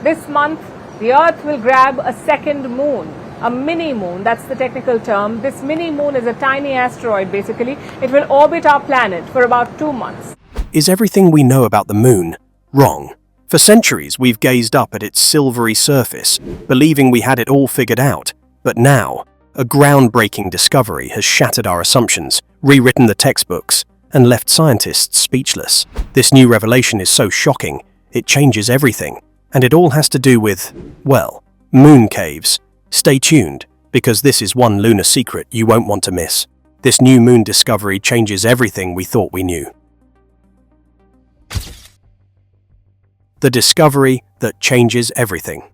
This month, the Earth will grab a second moon, a mini moon, that's the technical term. This mini moon is a tiny asteroid basically. It will orbit our planet for about 2 months. Is everything we know about the moon wrong? For centuries, we've gazed up at its silvery surface, believing we had it all figured out. But now, a groundbreaking discovery has shattered our assumptions, rewritten the textbooks, and left scientists speechless. This new revelation is so shocking, it changes everything. And it all has to do with, well, moon caves. Stay tuned, because this is one lunar secret you won't want to miss. This new moon discovery changes everything we thought we knew. The discovery that changes everything.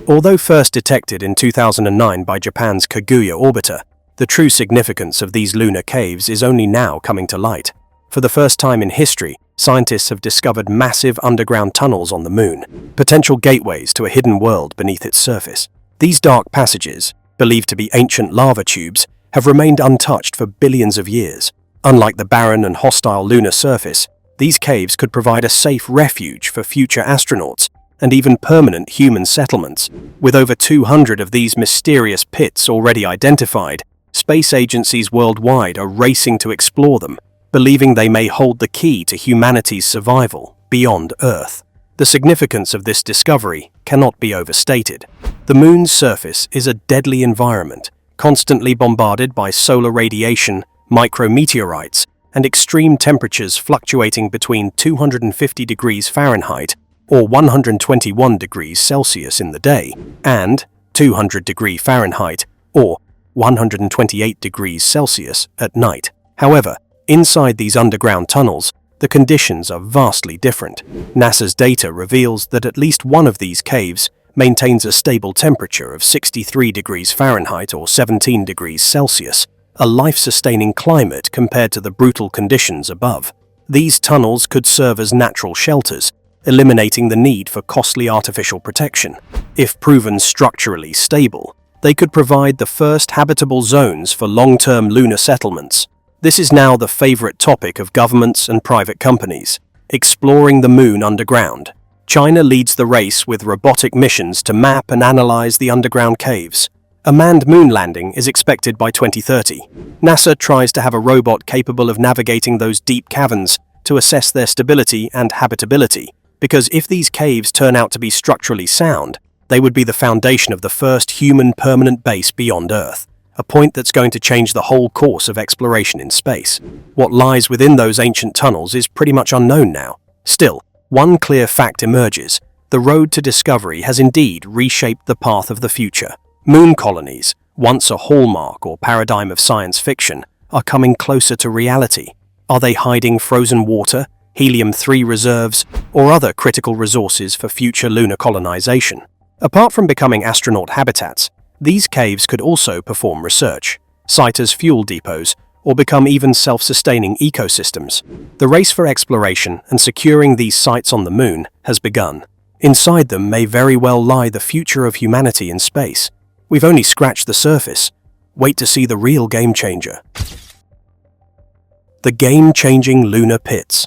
Although first detected in 2009 by Japan's Kaguya orbiter, the true significance of these lunar caves is only now coming to light. For the first time in history, scientists have discovered massive underground tunnels on the moon, potential gateways to a hidden world beneath its surface. These dark passages, believed to be ancient lava tubes, have remained untouched for billions of years. Unlike the barren and hostile lunar surface, these caves could provide a safe refuge for future astronauts and even permanent human settlements. With over 200 of these mysterious pits already identified, space agencies worldwide are racing to explore them, believing they may hold the key to humanity's survival beyond Earth. The significance of this discovery cannot be overstated. The moon's surface is a deadly environment, constantly bombarded by solar radiation, micrometeorites, and extreme temperatures fluctuating between 250 degrees Fahrenheit or 121 degrees Celsius in the day, and 200 degrees Fahrenheit or 128 degrees Celsius at night. However, inside these underground tunnels, the conditions are vastly different. NASA's data reveals that at least one of these caves maintains a stable temperature of 63 degrees Fahrenheit or 17 degrees Celsius, a life-sustaining climate compared to the brutal conditions above. These tunnels could serve as natural shelters, eliminating the need for costly artificial protection. If proven structurally stable, they could provide the first habitable zones for long-term lunar settlements. This is now the favorite topic of governments and private companies, exploring the moon underground. China leads the race with robotic missions to map and analyze the underground caves. A manned moon landing is expected by 2030. NASA tries to have a robot capable of navigating those deep caverns to assess their stability and habitability, because if these caves turn out to be structurally sound, they would be the foundation of the first human permanent base beyond Earth, a point that's going to change the whole course of exploration in space. What lies within those ancient tunnels is pretty much unknown now. Still, one clear fact emerges: the road to discovery has indeed reshaped the path of the future. Moon colonies, once a hallmark or paradigm of science fiction, are coming closer to reality. Are they hiding frozen water, helium-3 reserves, or other critical resources for future lunar colonization? Apart from becoming astronaut habitats, these caves could also perform research, site as fuel depots, or become even self-sustaining ecosystems. The race for exploration and securing these sites on the moon has begun. Inside them may very well lie the future of humanity in space. We've only scratched the surface. Wait to see the real game changer. The game-changing lunar pits.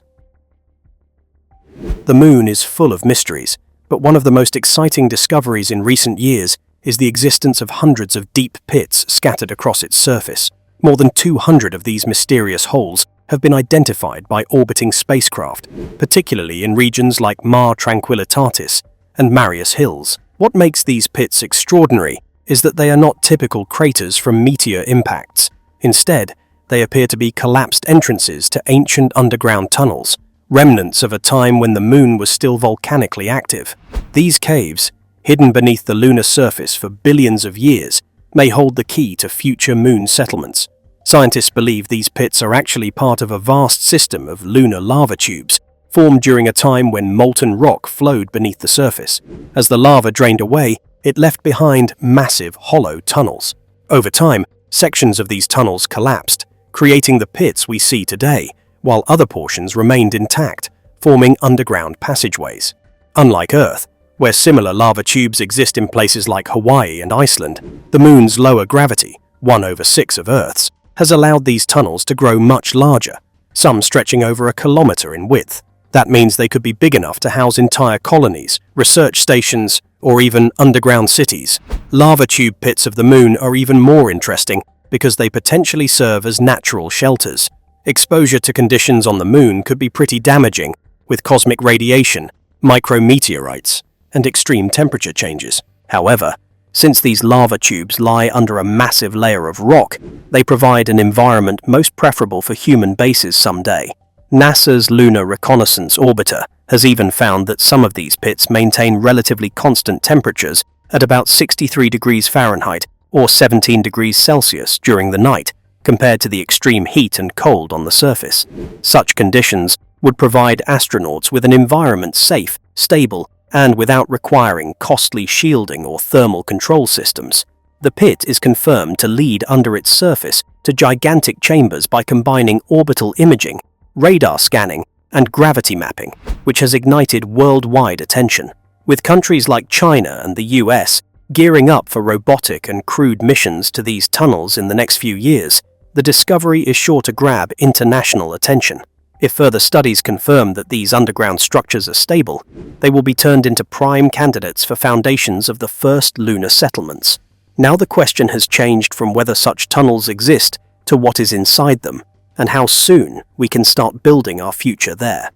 The moon is full of mysteries, but one of the most exciting discoveries in recent years is the existence of hundreds of deep pits scattered across its surface. More than 200 of these mysterious holes have been identified by orbiting spacecraft, particularly in regions like Mare Tranquillitatis and Marius Hills. What makes these pits extraordinary is that they are not typical craters from meteor impacts. Instead, they appear to be collapsed entrances to ancient underground tunnels, remnants of a time when the moon was still volcanically active. These caves, hidden beneath the lunar surface for billions of years, may hold the key to future moon settlements. Scientists believe these pits are actually part of a vast system of lunar lava tubes, formed during a time when molten rock flowed beneath the surface. As the lava drained away, it left behind massive hollow tunnels. Over time, sections of these tunnels collapsed, creating the pits we see today, while other portions remained intact, forming underground passageways. Unlike Earth, where similar lava tubes exist in places like Hawaii and Iceland, the moon's lower gravity, 1/6 of Earth's, has allowed these tunnels to grow much larger, some stretching over 1 kilometer in width. That means they could be big enough to house entire colonies, research stations, or even underground cities. Lava tube pits of the moon are even more interesting because they potentially serve as natural shelters. Exposure to conditions on the moon could be pretty damaging, with cosmic radiation, micrometeorites, and extreme temperature changes. However, since these lava tubes lie under a massive layer of rock, they provide an environment most preferable for human bases someday. NASA's Lunar Reconnaissance Orbiter has even found that some of these pits maintain relatively constant temperatures at about 63 degrees Fahrenheit or 17 degrees Celsius during the night, compared to the extreme heat and cold on the surface. Such conditions would provide astronauts with an environment safe, stable, and without requiring costly shielding or thermal control systems. The pit is confirmed to lead under its surface to gigantic chambers by combining orbital imaging, radar scanning, and gravity mapping, which has ignited worldwide attention. With countries like China and the US gearing up for robotic and crewed missions to these tunnels in the next few years, the discovery is sure to grab international attention. If further studies confirm that these underground structures are stable, they will be turned into prime candidates for foundations of the first lunar settlements. Now the question has changed from whether such tunnels exist to what is inside them, and how soon we can start building our future there.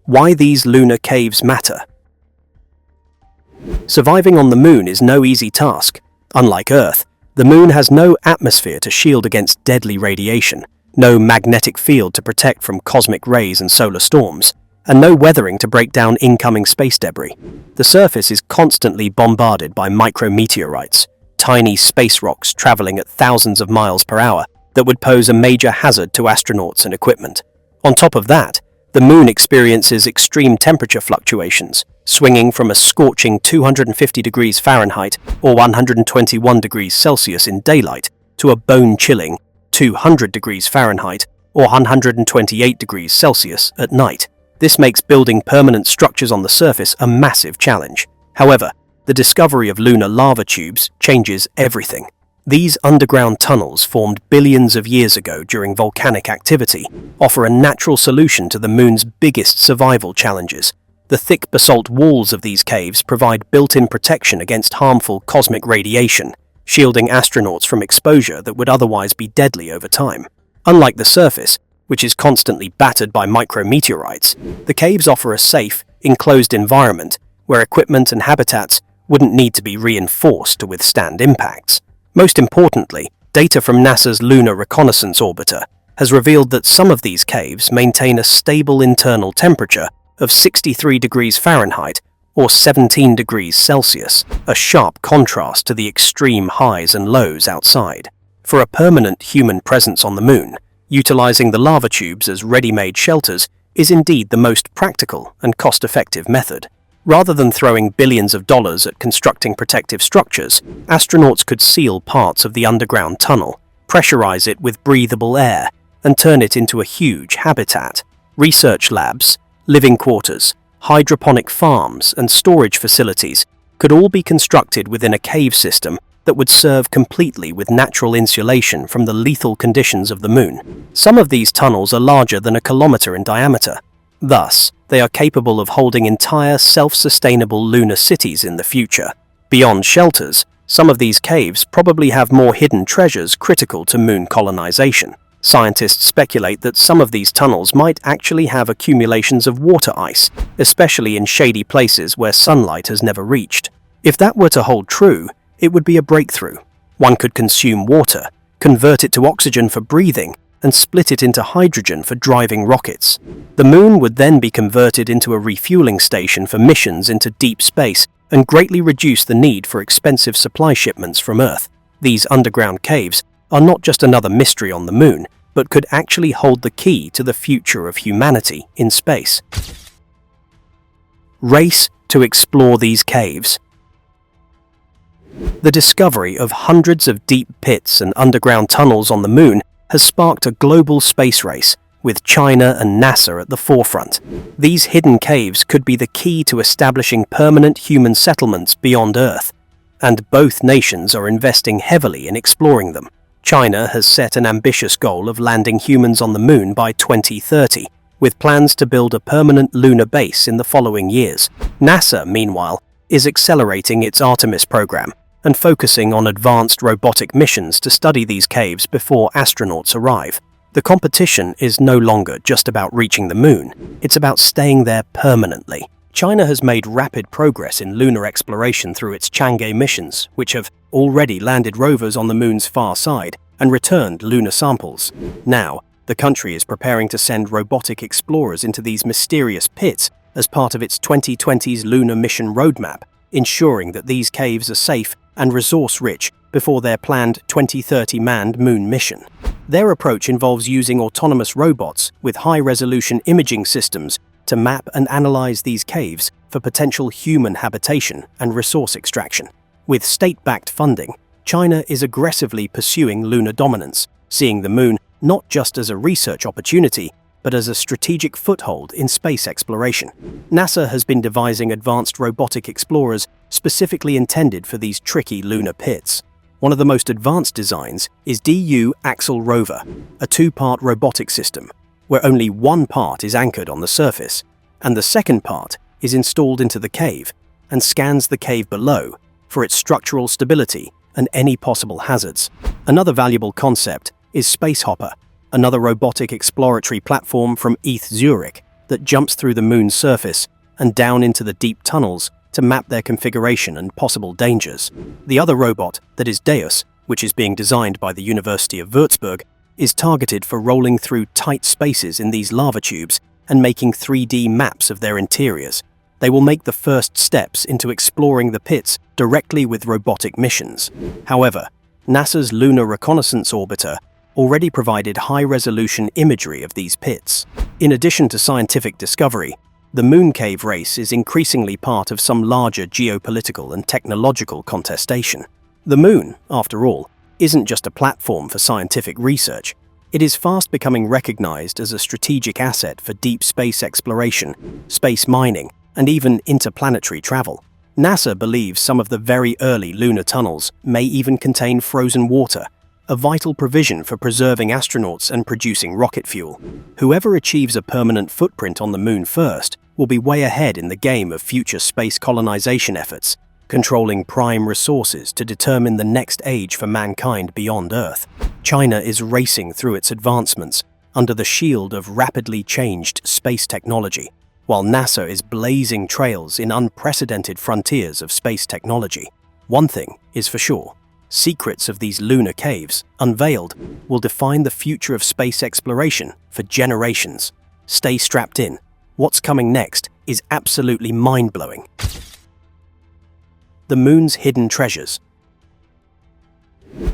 Why these lunar caves matter. Surviving on the moon is no easy task. Unlike Earth, the moon has no atmosphere to shield against deadly radiation, no magnetic field to protect from cosmic rays and solar storms, and no weathering to break down incoming space debris. The surface is constantly bombarded by micrometeorites, tiny space rocks traveling at thousands of miles per hour that would pose a major hazard to astronauts and equipment. On top of that, the moon experiences extreme temperature fluctuations, swinging from a scorching 250 degrees Fahrenheit or 121 degrees Celsius in daylight to a bone-chilling 200 degrees Fahrenheit or 128 degrees Celsius at night. This makes building permanent structures on the surface a massive challenge. However, the discovery of lunar lava tubes changes everything. These underground tunnels, formed billions of years ago during volcanic activity, offer a natural solution to the moon's biggest survival challenges. The thick basalt walls of these caves provide built-in protection against harmful cosmic radiation, shielding astronauts from exposure that would otherwise be deadly over time. Unlike the surface, which is constantly battered by micrometeorites, the caves offer a safe, enclosed environment where equipment and habitats wouldn't need to be reinforced to withstand impacts. Most importantly, data from NASA's Lunar Reconnaissance Orbiter has revealed that some of these caves maintain a stable internal temperature of 63 degrees Fahrenheit or 17 degrees Celsius, a sharp contrast to the extreme highs and lows outside. For a permanent human presence on the moon, utilizing the lava tubes as ready-made shelters is indeed the most practical and cost-effective method. Rather than throwing billions of dollars at constructing protective structures, astronauts could seal parts of the underground tunnel, pressurize it with breathable air, and turn it into a huge habitat. Research labs, living quarters, hydroponic farms, and storage facilities could all be constructed within a cave system that would serve completely with natural insulation from the lethal conditions of the moon. Some of these tunnels are larger than a kilometer in diameter. Thus, they are capable of holding entire self-sustainable lunar cities in the future. Beyond shelters, some of these caves probably have more hidden treasures critical to moon colonization. Scientists speculate that some of these tunnels might actually have accumulations of water ice, especially in shady places where sunlight has never reached. If that were to hold true, it would be a breakthrough. One could consume water, convert it to oxygen for breathing, and split it into hydrogen for driving rockets. The moon would then be converted into a refueling station for missions into deep space and greatly reduce the need for expensive supply shipments from Earth. These underground caves are not just another mystery on the moon, but could actually hold the key to the future of humanity in space. Race to explore these caves. The discovery of hundreds of deep pits and underground tunnels on the moon has sparked a global space race, with China and NASA at the forefront. These hidden caves could be the key to establishing permanent human settlements beyond Earth, and both nations are investing heavily in exploring them. China has set an ambitious goal of landing humans on the moon by 2030, with plans to build a permanent lunar base in the following years. NASA, meanwhile, is accelerating its Artemis program and focusing on advanced robotic missions to study these caves before astronauts arrive. The competition is no longer just about reaching the moon, it's about staying there permanently. China has made rapid progress in lunar exploration through its Chang'e missions, which have already landed rovers on the moon's far side and returned lunar samples. Now, the country is preparing to send robotic explorers into these mysterious pits as part of its 2020's lunar mission roadmap, ensuring that these caves are safe and resource-rich before their planned 2030 manned moon mission. Their approach involves using autonomous robots with high-resolution imaging systems to map and analyze these caves for potential human habitation and resource extraction. With state-backed funding, China is aggressively pursuing lunar dominance, seeing the moon not just as a research opportunity, but as a strategic foothold in space exploration. NASA has been devising advanced robotic explorers specifically intended for these tricky lunar pits. One of the most advanced designs is DU Axle Rover, a two-part robotic system, where only one part is anchored on the surface, and the second part is installed into the cave and scans the cave below for its structural stability and any possible hazards. Another valuable concept is Space Hopper, another robotic exploratory platform from ETH Zurich that jumps through the moon's surface and down into the deep tunnels to map their configuration and possible dangers. The other robot, that is Deus, which is being designed by the University of Würzburg, is targeted for rolling through tight spaces in these lava tubes and making 3D maps of their interiors. They will make the first steps into exploring the pits directly with robotic missions. However, NASA's Lunar Reconnaissance Orbiter already provided high-resolution imagery of these pits. In addition to scientific discovery, the moon cave race is increasingly part of some larger geopolitical and technological contestation. The moon, after all, isn't just a platform for scientific research. It is fast becoming recognized as a strategic asset for deep space exploration, space mining, and even interplanetary travel. NASA believes some of the very early lunar tunnels may even contain frozen water, a vital provision for preserving astronauts and producing rocket fuel. Whoever achieves a permanent footprint on the moon first will be way ahead in the game of future space colonization efforts, controlling prime resources to determine the next age for mankind beyond Earth. China is racing through its advancements under the shield of rapidly changed space technology, while NASA is blazing trails in unprecedented frontiers of space technology. One thing is for sure: secrets of these lunar caves, unveiled, will define the future of space exploration for generations. Stay strapped in. What's coming next is absolutely mind-blowing. The moon's hidden treasures.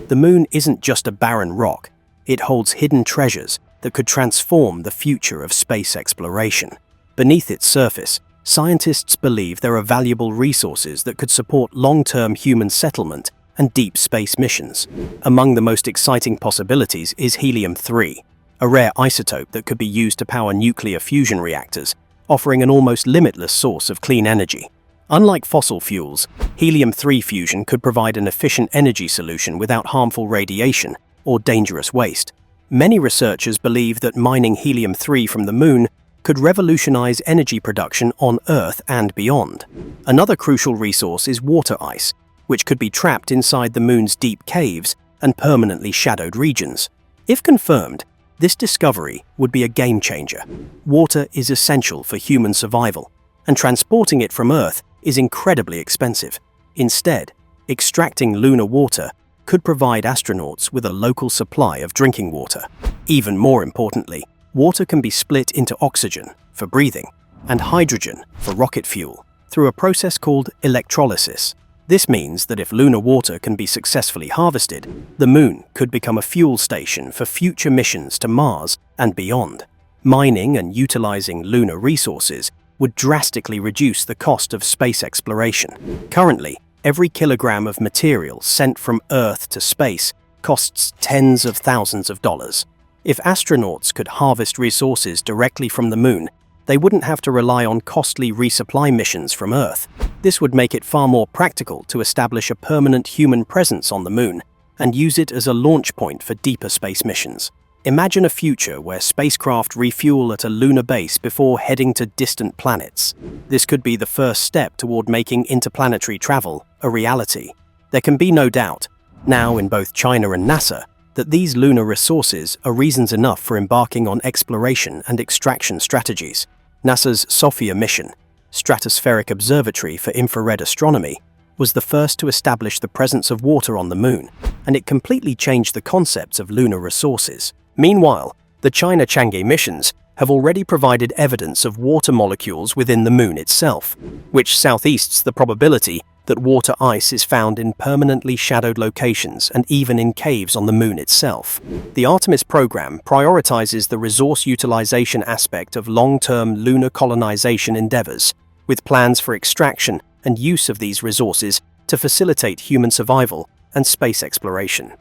The moon isn't just a barren rock, it holds hidden treasures that could transform the future of space exploration. Beneath its surface, scientists believe there are valuable resources that could support long-term human settlement and deep space missions. Among the most exciting possibilities is helium-3, a rare isotope that could be used to power nuclear fusion reactors, offering an almost limitless source of clean energy. Unlike fossil fuels, helium-3 fusion could provide an efficient energy solution without harmful radiation or dangerous waste. Many researchers believe that mining helium-3 from the moon could revolutionize energy production on Earth and beyond. Another crucial resource is water ice, which could be trapped inside the moon's deep caves and permanently shadowed regions. If confirmed, this discovery would be a game-changer. Water is essential for human survival, and transporting it from Earth is incredibly expensive. Instead, extracting lunar water could provide astronauts with a local supply of drinking water. Even more importantly, water can be split into oxygen for breathing and hydrogen for rocket fuel through a process called electrolysis. This means that if lunar water can be successfully harvested, the moon could become a fuel station for future missions to Mars and beyond. Mining and utilizing lunar resources would drastically reduce the cost of space exploration. Currently, every kilogram of material sent from Earth to space costs tens of thousands of dollars. If astronauts could harvest resources directly from the moon, they wouldn't have to rely on costly resupply missions from Earth. This would make it far more practical to establish a permanent human presence on the moon and use it as a launch point for deeper space missions. Imagine a future where spacecraft refuel at a lunar base before heading to distant planets. This could be the first step toward making interplanetary travel a reality. There can be no doubt, now in both China and NASA, that these lunar resources are reasons enough for embarking on exploration and extraction strategies. NASA's SOFIA mission, Stratospheric Observatory for Infrared Astronomy, was the first to establish the presence of water on the Moon, and it completely changed the concepts of lunar resources. Meanwhile, the China Chang'e missions have already provided evidence of water molecules within the Moon itself, which southeasts the probability that water ice is found in permanently shadowed locations and even in caves on the Moon itself. The Artemis program prioritizes the resource utilization aspect of long-term lunar colonization endeavors, with plans for extraction and use of these resources to facilitate human survival and space exploration.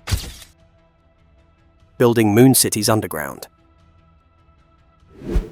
Building moon cities underground.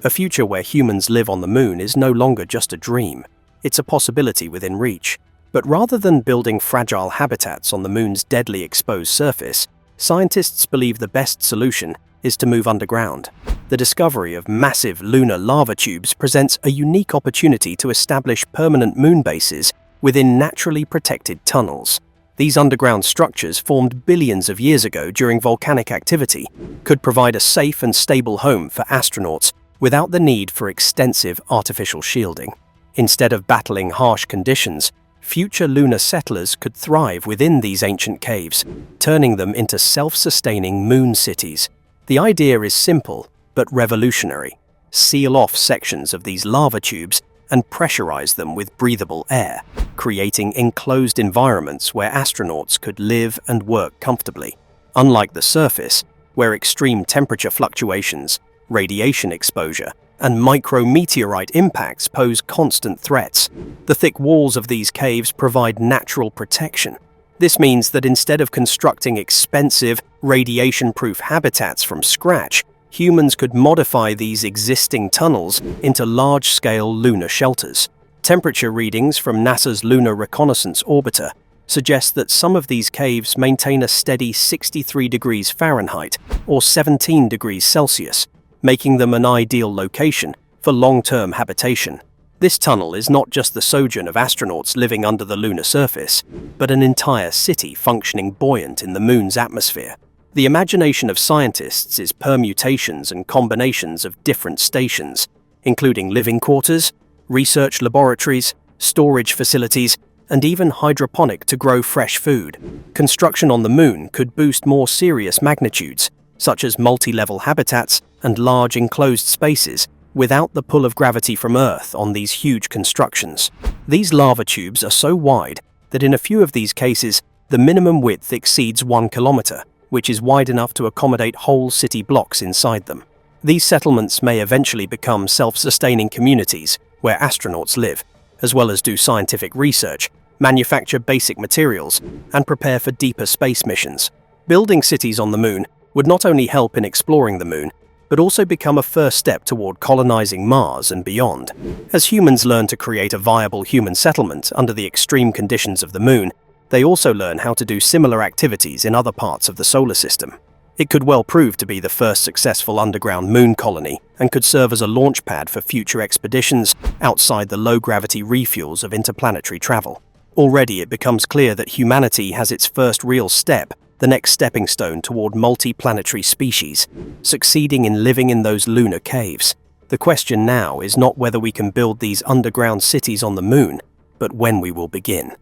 A future where humans live on the Moon is no longer just a dream, it's a possibility within reach. But rather than building fragile habitats on the Moon's deadly exposed surface, scientists believe the best solution is to move underground. The discovery of massive lunar lava tubes presents a unique opportunity to establish permanent moon bases within naturally protected tunnels. These underground structures, formed billions of years ago during volcanic activity, could provide a safe and stable home for astronauts without the need for extensive artificial shielding. Instead of battling harsh conditions, future lunar settlers could thrive within these ancient caves, turning them into self-sustaining moon cities. The idea is simple but revolutionary. Seal off sections of these lava tubes and pressurize them with breathable air, creating enclosed environments where astronauts could live and work comfortably. Unlike the surface, where extreme temperature fluctuations, radiation exposure, and micrometeorite impacts pose constant threats, the thick walls of these caves provide natural protection. This means that instead of constructing expensive, radiation-proof habitats from scratch, humans could modify these existing tunnels into large-scale lunar shelters. Temperature readings from NASA's Lunar Reconnaissance Orbiter suggest that some of these caves maintain a steady 63 degrees Fahrenheit or 17 degrees Celsius, making them an ideal location for long-term habitation. This tunnel is not just the sojourn of astronauts living under the lunar surface, but an entire city functioning buoyant in the Moon's atmosphere. The imagination of scientists is permutations and combinations of different stations, including living quarters, research laboratories, storage facilities, and even hydroponic to grow fresh food. Construction on the Moon could boost more serious magnitudes, such as multi-level habitats and large enclosed spaces, without the pull of gravity from Earth on these huge constructions. These lava tubes are so wide that in a few of these cases, the minimum width exceeds 1 kilometer, which is wide enough to accommodate whole city blocks inside them. These settlements may eventually become self-sustaining communities where astronauts live, as well as do scientific research, manufacture basic materials, and prepare for deeper space missions. Building cities on the Moon would not only help in exploring the Moon, but also become a first step toward colonizing Mars and beyond. As humans learn to create a viable human settlement under the extreme conditions of the Moon, they also learn how to do similar activities in other parts of the solar system. It could well prove to be the first successful underground moon colony and could serve as a launch pad for future expeditions outside the low-gravity refuels of interplanetary travel. Already it becomes clear that humanity has its first real step, the next stepping stone toward multi-planetary species, succeeding in living in those lunar caves. The question now is not whether we can build these underground cities on the Moon, but when we will begin.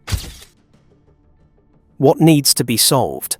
What needs to be solved?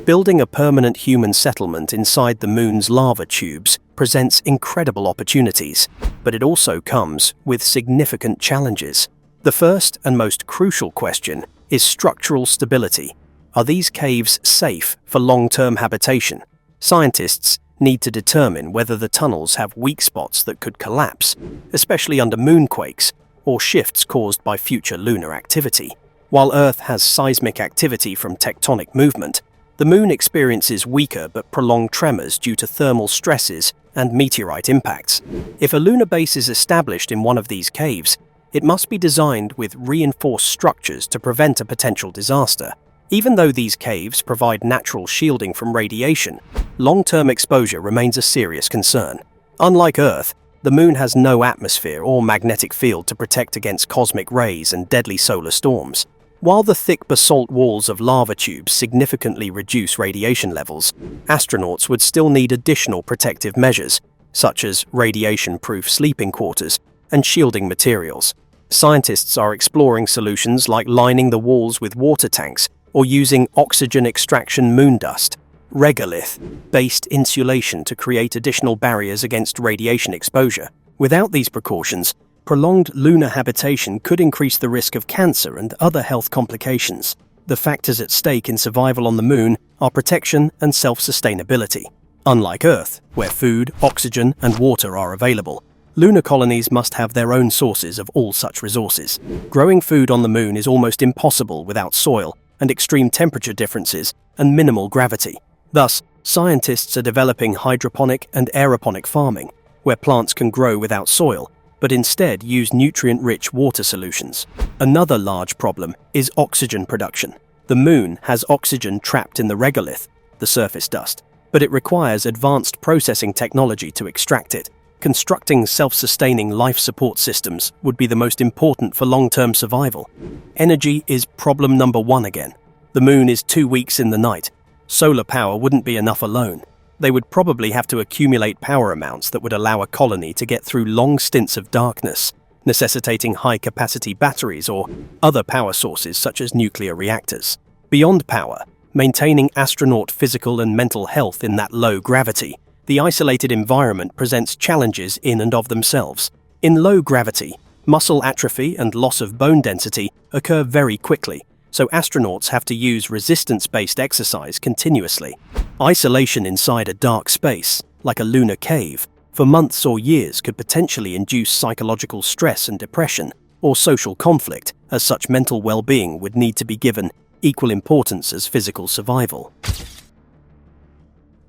Building a permanent human settlement inside the Moon's lava tubes presents incredible opportunities, but it also comes with significant challenges. The first and most crucial question is structural stability. Are these caves safe for long-term habitation? Scientists need to determine whether the tunnels have weak spots that could collapse, especially under moonquakes or shifts caused by future lunar activity. While Earth has seismic activity from tectonic movement, the Moon experiences weaker but prolonged tremors due to thermal stresses and meteorite impacts. If a lunar base is established in one of these caves, it must be designed with reinforced structures to prevent a potential disaster. Even though these caves provide natural shielding from radiation, long-term exposure remains a serious concern. Unlike Earth, the Moon has no atmosphere or magnetic field to protect against cosmic rays and deadly solar storms. While the thick basalt walls of lava tubes significantly reduce radiation levels, astronauts would still need additional protective measures, such as radiation-proof sleeping quarters and shielding materials. Scientists are exploring solutions like lining the walls with water tanks or using oxygen extraction moon dust, regolith-based insulation to create additional barriers against radiation exposure. Without these precautions, prolonged lunar habitation could increase the risk of cancer and other health complications. The factors at stake in survival on the Moon are protection and self-sustainability. Unlike Earth, where food, oxygen, and water are available, lunar colonies must have their own sources of all such resources. Growing food on the Moon is almost impossible without soil and extreme temperature differences and minimal gravity. Thus, scientists are developing hydroponic and aeroponic farming, where plants can grow without soil, but instead use nutrient-rich water solutions. Another large problem is oxygen production. The Moon has oxygen trapped in the regolith, the surface dust, but it requires advanced processing technology to extract it. Constructing self-sustaining life support systems would be the most important for long-term survival. Energy is problem number one again. The Moon is 2 weeks in the night. Solar power wouldn't be enough alone. They would probably have to accumulate power amounts that would allow a colony to get through long stints of darkness, necessitating high-capacity batteries or other power sources such as nuclear reactors. Beyond power, maintaining astronaut physical and mental health in that low gravity, the isolated environment presents challenges in and of themselves. In low gravity, muscle atrophy and loss of bone density occur very quickly, so astronauts have to use resistance-based exercise continuously. Isolation inside a dark space, like a lunar cave, for months or years could potentially induce psychological stress and depression, or social conflict, as such mental well-being would need to be given equal importance as physical survival.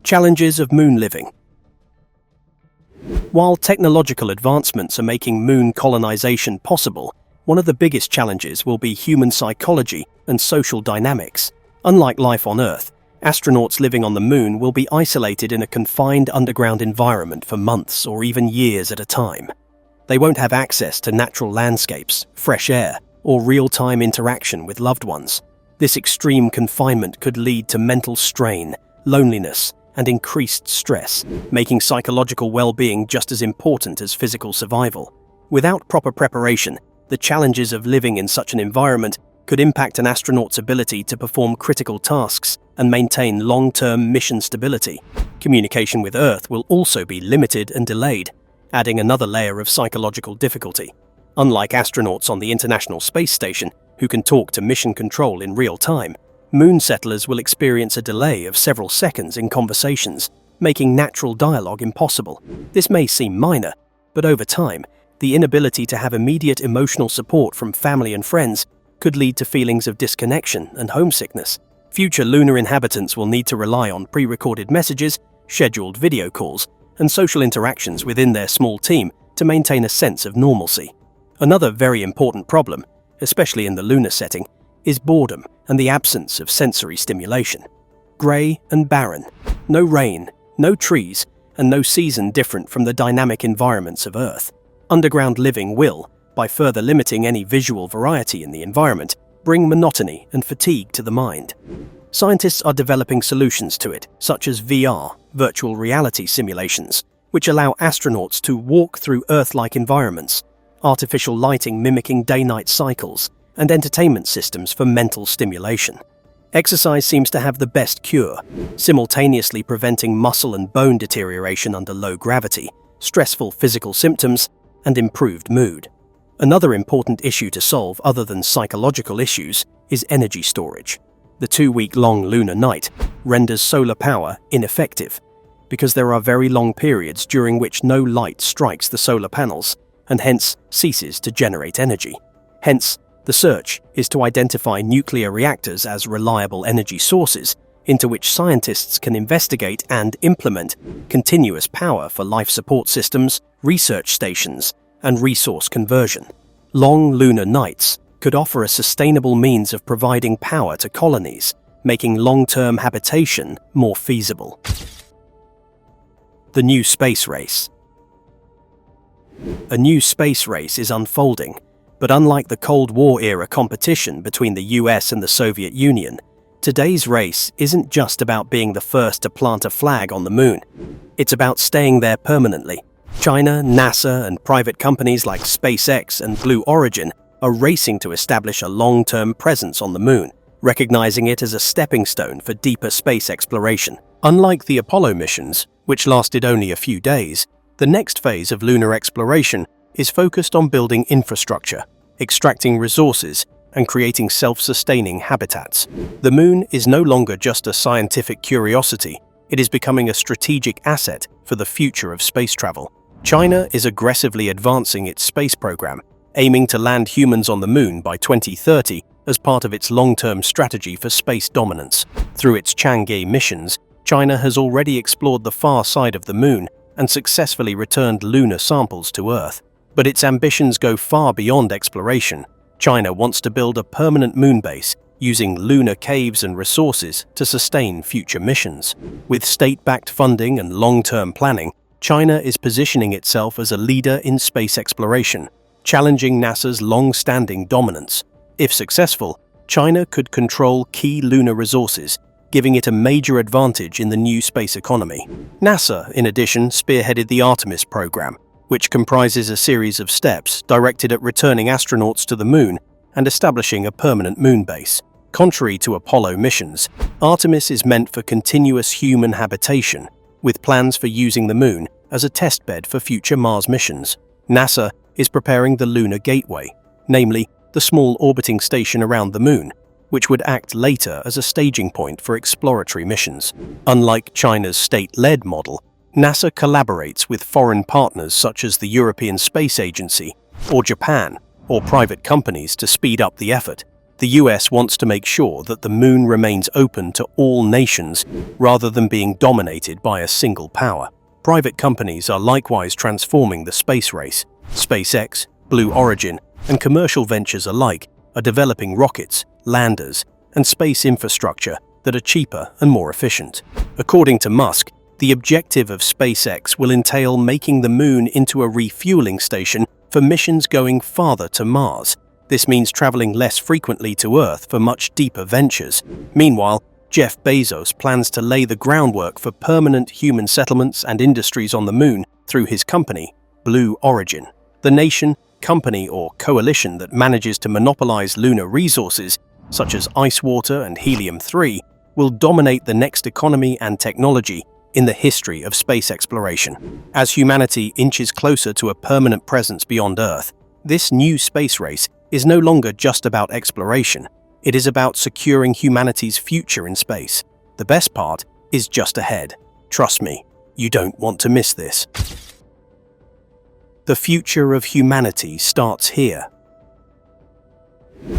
Challenges of Moon living. While technological advancements are making Moon colonization possible, one of the biggest challenges will be human psychology and social dynamics. Unlike life on Earth, astronauts living on the Moon will be isolated in a confined underground environment for months or even years at a time. They won't have access to natural landscapes, fresh air, or real-time interaction with loved ones. This extreme confinement could lead to mental strain, loneliness, and increased stress, making psychological well-being just as important as physical survival. Without proper preparation, the challenges of living in such an environment could impact an astronaut's ability to perform critical tasks and maintain long-term mission stability. Communication with Earth will also be limited and delayed, adding another layer of psychological difficulty. Unlike astronauts on the International Space Station, who can talk to mission control in real time, Moon settlers will experience a delay of several seconds in conversations, making natural dialogue impossible. This may seem minor, but over time, the inability to have immediate emotional support from family and friends could lead to feelings of disconnection and homesickness. Future lunar inhabitants will need to rely on pre-recorded messages, scheduled video calls, and social interactions within their small team to maintain a sense of normalcy. Another very important problem, especially in the lunar setting, is boredom and the absence of sensory stimulation. Grey and barren, no rain, no trees, and no season different from the dynamic environments of Earth. Underground living will, by further limiting any visual variety in the environment, bring monotony and fatigue to the mind. Scientists are developing solutions to it, such as VR, virtual reality simulations, which allow astronauts to walk through Earth-like environments, artificial lighting mimicking day-night cycles, and entertainment systems for mental stimulation. Exercise seems to have the best cure, simultaneously preventing muscle and bone deterioration under low gravity, stressful physical symptoms, and improved mood. Another important issue to solve other than psychological issues is energy storage. The 2-week-long lunar night renders solar power ineffective because there are very long periods during which no light strikes the solar panels and hence ceases to generate energy. Hence, the search is to identify nuclear reactors as reliable energy sources into which scientists can investigate and implement continuous power for life support systems, research stations, and resource conversion. Long lunar nights could offer a sustainable means of providing power to colonies, making long-term habitation more feasible. The new space race. A new space race is unfolding, but unlike the Cold War-era competition between the US and the Soviet Union, today's race isn't just about being the first to plant a flag on the moon. It's about staying there permanently. China, NASA, and private companies like SpaceX and Blue Origin are racing to establish a long-term presence on the moon, recognizing it as a stepping stone for deeper space exploration. Unlike the Apollo missions, which lasted only a few days, the next phase of lunar exploration is focused on building infrastructure, extracting resources, and creating self-sustaining habitats. The moon is no longer just a scientific curiosity, it is becoming a strategic asset for the future of space travel. China is aggressively advancing its space program, aiming to land humans on the moon by 2030 as part of its long-term strategy for space dominance. Through its Chang'e missions, China has already explored the far side of the moon and successfully returned lunar samples to Earth. But its ambitions go far beyond exploration. China wants to build a permanent moon base, using lunar caves and resources to sustain future missions. With state-backed funding and long-term planning, China is positioning itself as a leader in space exploration, challenging NASA's long-standing dominance. If successful, China could control key lunar resources, giving it a major advantage in the new space economy. NASA, in addition, spearheaded the Artemis program, which comprises a series of steps directed at returning astronauts to the moon and establishing a permanent moon base. Contrary to Apollo missions, Artemis is meant for continuous human habitation, with plans for using the moon as a testbed for future Mars missions. NASA is preparing the Lunar Gateway, namely the small orbiting station around the moon, which would act later as a staging point for exploratory missions. Unlike China's state-led model, NASA collaborates with foreign partners such as the European Space Agency or Japan or private companies to speed up the effort. The US wants to make sure that the moon remains open to all nations rather than being dominated by a single power. Private companies are likewise transforming the space race. SpaceX, Blue Origin, and commercial ventures alike are developing rockets, landers, and space infrastructure that are cheaper and more efficient. According to Musk, the objective of SpaceX will entail making the moon into a refueling station for missions going farther to Mars. This means traveling less frequently to Earth for much deeper ventures. Meanwhile, Jeff Bezos plans to lay the groundwork for permanent human settlements and industries on the moon through his company, Blue Origin. The nation, company, or coalition that manages to monopolize lunar resources, such as ice water and helium-3, will dominate the next economy and technology in the history of space exploration. As humanity inches closer to a permanent presence beyond Earth, this new space race is no longer just about exploration. It is about securing humanity's future in space. The best part is just ahead. Trust me, you don't want to miss this. The future of humanity starts here.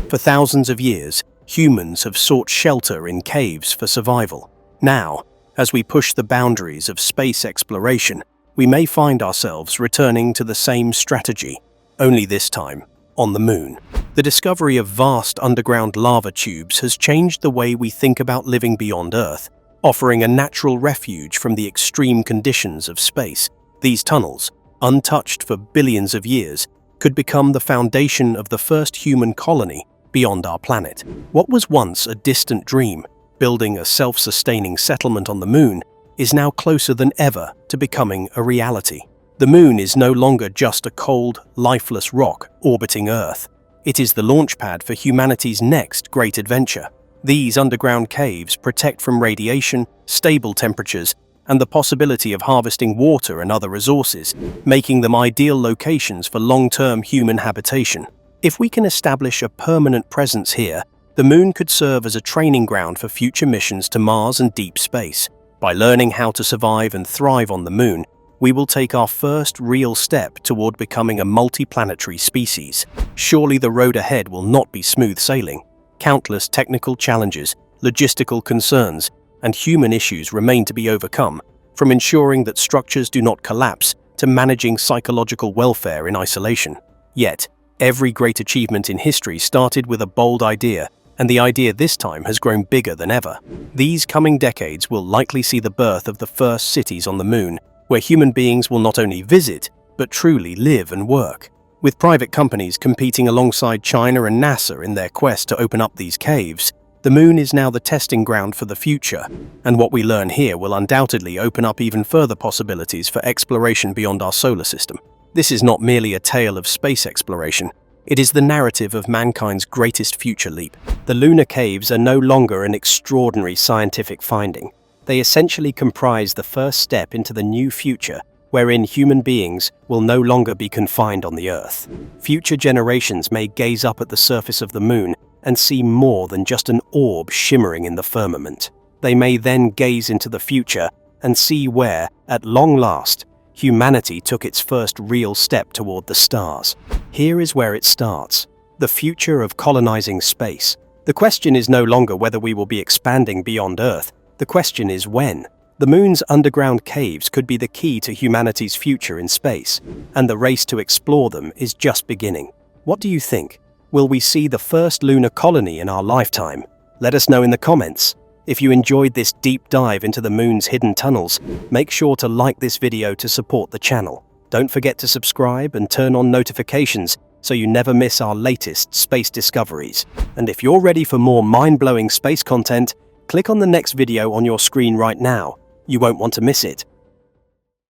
For thousands of years, humans have sought shelter in caves for survival. Now, as we push the boundaries of space exploration, we may find ourselves returning to the same strategy, only this time on the moon. The discovery of vast underground lava tubes has changed the way we think about living beyond Earth, offering a natural refuge from the extreme conditions of space. These tunnels, untouched for billions of years, could become the foundation of the first human colony beyond our planet. What was once a distant dream, building a self-sustaining settlement on the moon, is now closer than ever to becoming a reality. The moon is no longer just a cold, lifeless rock orbiting Earth. It is the launchpad for humanity's next great adventure. These underground caves protect from radiation, stable temperatures, and the possibility of harvesting water and other resources, making them ideal locations for long-term human habitation. If we can establish a permanent presence here, the moon could serve as a training ground for future missions to Mars and deep space. By learning how to survive and thrive on the moon, we will take our first real step toward becoming a multi-planetary species. Surely the road ahead will not be smooth sailing. Countless technical challenges, logistical concerns, and human issues remain to be overcome, from ensuring that structures do not collapse to managing psychological welfare in isolation. Yet, Every great achievement in history started with a bold idea, and the idea this time has grown bigger than ever. These coming decades will likely see the birth of the first cities on the moon, where human beings will not only visit, but truly live and work. With private companies competing alongside China and NASA in their quest to open up these caves, the moon is now the testing ground for the future, and what we learn here will undoubtedly open up even further possibilities for exploration beyond our solar system. This is not merely a tale of space exploration. It is the narrative of mankind's greatest future leap. The lunar caves are no longer an extraordinary scientific finding. They essentially comprise the first step into the new future, wherein human beings will no longer be confined on the Earth. Future generations may gaze up at the surface of the moon and see more than just an orb shimmering in the firmament. They may then gaze into the future and see where, at long last, humanity took its first real step toward the stars. Here is where it starts: the future of colonizing space. The question is no longer whether we will be expanding beyond Earth. The question is when. The moon's underground caves could be the key to humanity's future in space, and the race to explore them is just beginning. What do you think? Will we see the first lunar colony in our lifetime? Let us know in the comments. If you enjoyed this deep dive into the moon's hidden tunnels, make sure to like this video to support the channel. Don't forget to subscribe and turn on notifications so you never miss our latest space discoveries. And if you're ready for more mind-blowing space content, click on the next video on your screen right now. You won't want to miss it.